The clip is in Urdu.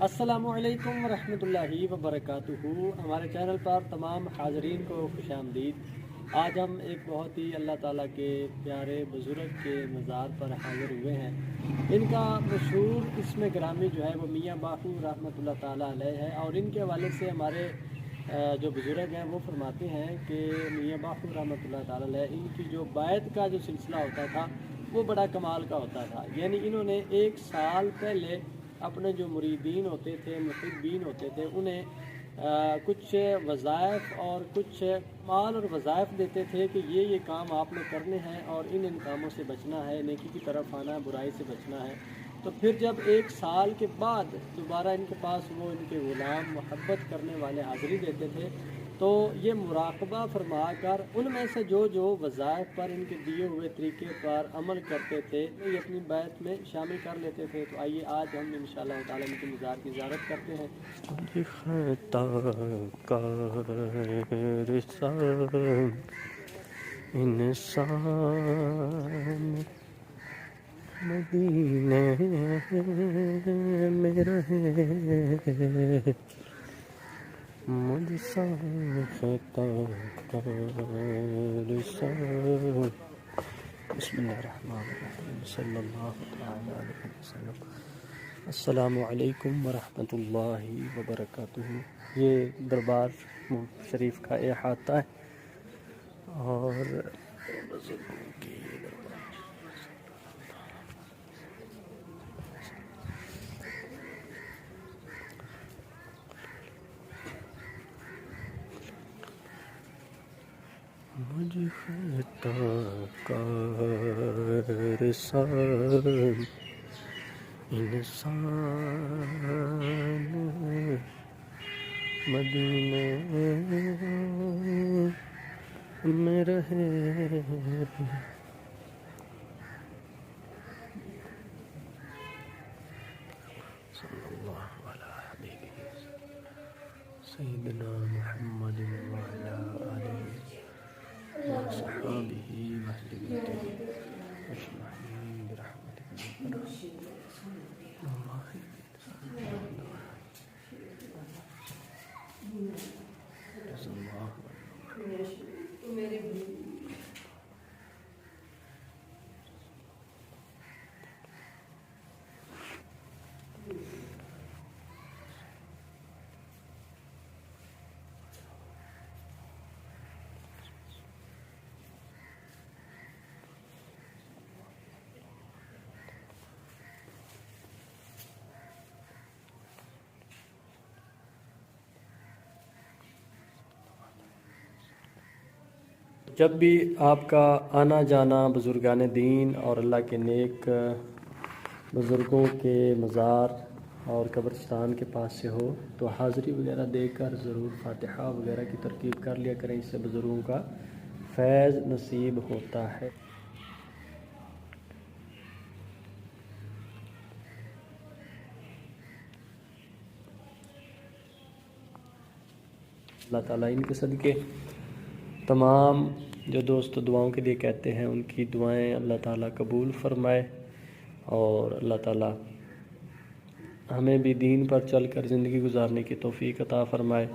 السلام علیکم ورحمۃ اللہ وبرکاتہ۔ ہمارے چینل پر تمام حاضرین کو خوش آمدید۔ آج ہم ایک بہت ہی اللہ تعالیٰ کے پیارے بزرگ کے مزار پر حاضر ہوئے ہیں۔ ان کا مشہور اسم گرامی جو ہے وہ میاں باپو رحمۃ اللہ تعالیٰ علیہ ہے، اور ان کے حوالے سے ہمارے جو بزرگ ہیں وہ فرماتے ہیں کہ میاں باپو رحمۃ اللہ تعالیٰ علیہ ان کی جو بیعت کا جو سلسلہ ہوتا تھا وہ بڑا کمال کا ہوتا تھا۔ یعنی انہوں نے 1 سال پہلے اپنے جو مریدین ہوتے تھے، محبین ہوتے تھے، انہیں کچھ وظائف اور کچھ مال اور وظائف دیتے تھے کہ یہ کام آپ نے کرنے ہیں اور ان کاموں سے بچنا ہے، نیکی کی طرف آنا ہے، برائی سے بچنا ہے۔ تو پھر جب 1 سال کے بعد دوبارہ ان کے پاس وہ ان کے غلام محبت کرنے والے حاضری دیتے تھے، تو یہ مراقبہ فرما کر ان میں سے جو وظائف پر ان کے دیے ہوئے طریقے پر عمل کرتے تھے یہ اپنی بیعت میں شامل کر لیتے تھے۔ تو آئیے آج ہم انشاءاللہ تعالیٰ ان کے مزار کی زیارت کرتے ہیں۔ انسان مدینے میں رہے، مجھ سا خطا کا رسال۔ بسم اللہ الرحمن الرحیم، صلی اللہ تعالی علیہ وسلم۔ السلام علیکم ورحمۃ اللہ وبرکاتہ۔ یہ دربار شریف کا احاطہ ہے اور بزرگوں کی مجھ خطا کا رسال، انسان مدینے میں رہے، صلی اللہ علیہ حبیبہ سیدنا محمد وعلی آلہ وصحابہ واہل بیتہ اجمعین برحمتک یا جب بھی آپ کا آنا جانا بزرگان دین اور اللہ کے نیک بزرگوں کے مزار اور قبرستان کے پاس سے ہو تو حاضری وغیرہ دے کر ضرور فاتحہ وغیرہ کی ترکیب کر لیا کریں، اس سے بزرگوں کا فیض نصیب ہوتا ہے۔ اللہ تعالیٰ ان کے صدقے تمام جو دوست دعاؤں کے لیے کہتے ہیں ان کی دعائیں اللہ تعالیٰ قبول فرمائے، اور اللہ تعالیٰ ہمیں بھی دین پر چل کر زندگی گزارنے کی توفیق عطا فرمائے۔